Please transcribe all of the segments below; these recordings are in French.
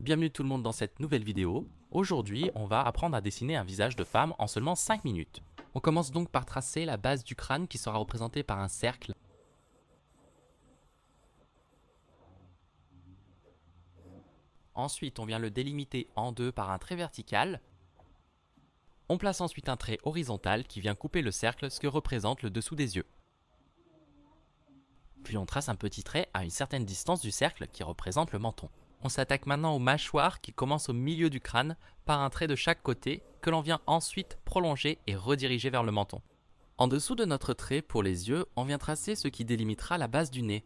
Bienvenue tout le monde dans cette nouvelle vidéo. Aujourd'hui, on va apprendre à dessiner un visage de femme en seulement 5 minutes. On commence donc par tracer la base du crâne qui sera représentée par un cercle. Ensuite, on vient le délimiter en deux par un trait vertical. On place ensuite un trait horizontal qui vient couper le cercle, ce que représente le dessous des yeux. Puis on trace un petit trait à une certaine distance du cercle qui représente le menton. On s'attaque maintenant aux mâchoires qui commencent au milieu du crâne par un trait de chaque côté que l'on vient ensuite prolonger et rediriger vers le menton. En dessous de notre trait pour les yeux, on vient tracer ce qui délimitera la base du nez.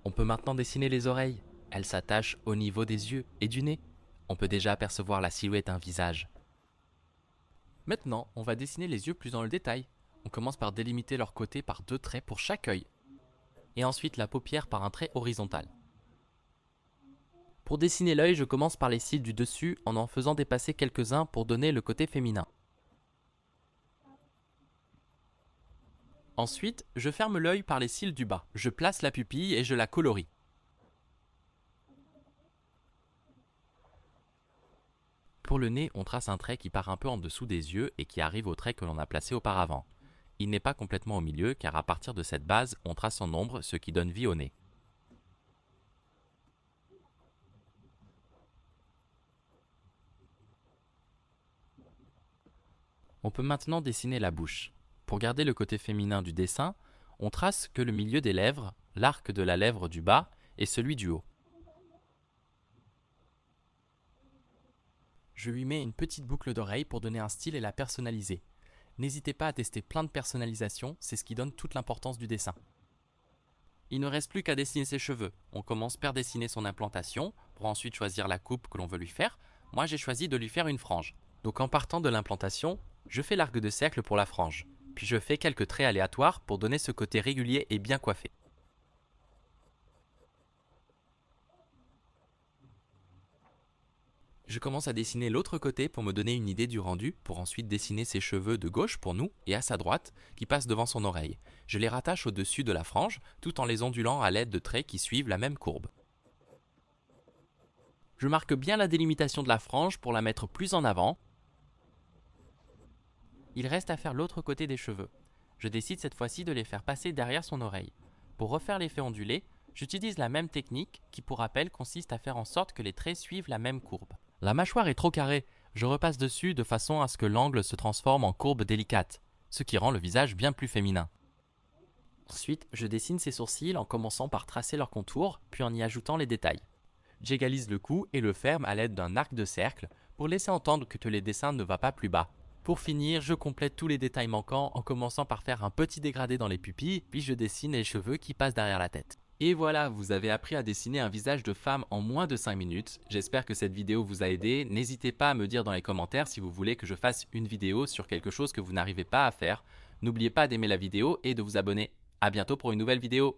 On peut maintenant dessiner les oreilles. Elles s'attachent au niveau des yeux et du nez. On peut déjà apercevoir la silhouette d'un visage. Maintenant, on va dessiner les yeux plus dans le détail. On commence par délimiter leurs côtés par deux traits pour chaque œil. Et ensuite la paupière par un trait horizontal. Pour dessiner l'œil, je commence par les cils du dessus en faisant dépasser quelques-uns pour donner le côté féminin. Ensuite, je ferme l'œil par les cils du bas. Je place la pupille et je la colorie. Pour le nez, on trace un trait qui part un peu en dessous des yeux et qui arrive au trait que l'on a placé auparavant. Il n'est pas complètement au milieu car à partir de cette base, on trace en ombre ce qui donne vie au nez. On peut maintenant dessiner la bouche. Pour garder le côté féminin du dessin, on trace que le milieu des lèvres, l'arc de la lèvre du bas et celui du haut. Je lui mets une petite boucle d'oreille pour donner un style et la personnaliser. N'hésitez pas à tester plein de personnalisations, c'est ce qui donne toute l'importance du dessin. Il ne reste plus qu'à dessiner ses cheveux. On commence par dessiner son implantation, pour ensuite choisir la coupe que l'on veut lui faire. Moi j'ai choisi de lui faire une frange. Donc en partant de l'implantation, je fais l'arc de cercle pour la frange. Puis je fais quelques traits aléatoires pour donner ce côté régulier et bien coiffé. Je commence à dessiner l'autre côté pour me donner une idée du rendu, pour ensuite dessiner ses cheveux de gauche pour nous et à sa droite qui passent devant son oreille. Je les rattache au-dessus de la frange tout en les ondulant à l'aide de traits qui suivent la même courbe. Je marque bien la délimitation de la frange pour la mettre plus en avant. Il reste à faire l'autre côté des cheveux. Je décide cette fois-ci de les faire passer derrière son oreille. Pour refaire l'effet ondulé, j'utilise la même technique qui pour rappel consiste à faire en sorte que les traits suivent la même courbe. La mâchoire est trop carrée, je repasse dessus de façon à ce que l'angle se transforme en courbe délicate, ce qui rend le visage bien plus féminin. Ensuite, je dessine ses sourcils en commençant par tracer leurs contours, puis en y ajoutant les détails. J'égalise le cou et le ferme à l'aide d'un arc de cercle pour laisser entendre que les dessins ne vont pas plus bas. Pour finir, je complète tous les détails manquants en commençant par faire un petit dégradé dans les pupilles, puis je dessine les cheveux qui passent derrière la tête. Et voilà, vous avez appris à dessiner un visage de femme en moins de 5 minutes. J'espère que cette vidéo vous a aidé. N'hésitez pas à me dire dans les commentaires si vous voulez que je fasse une vidéo sur quelque chose que vous n'arrivez pas à faire. N'oubliez pas d'aimer la vidéo et de vous abonner. À bientôt pour une nouvelle vidéo.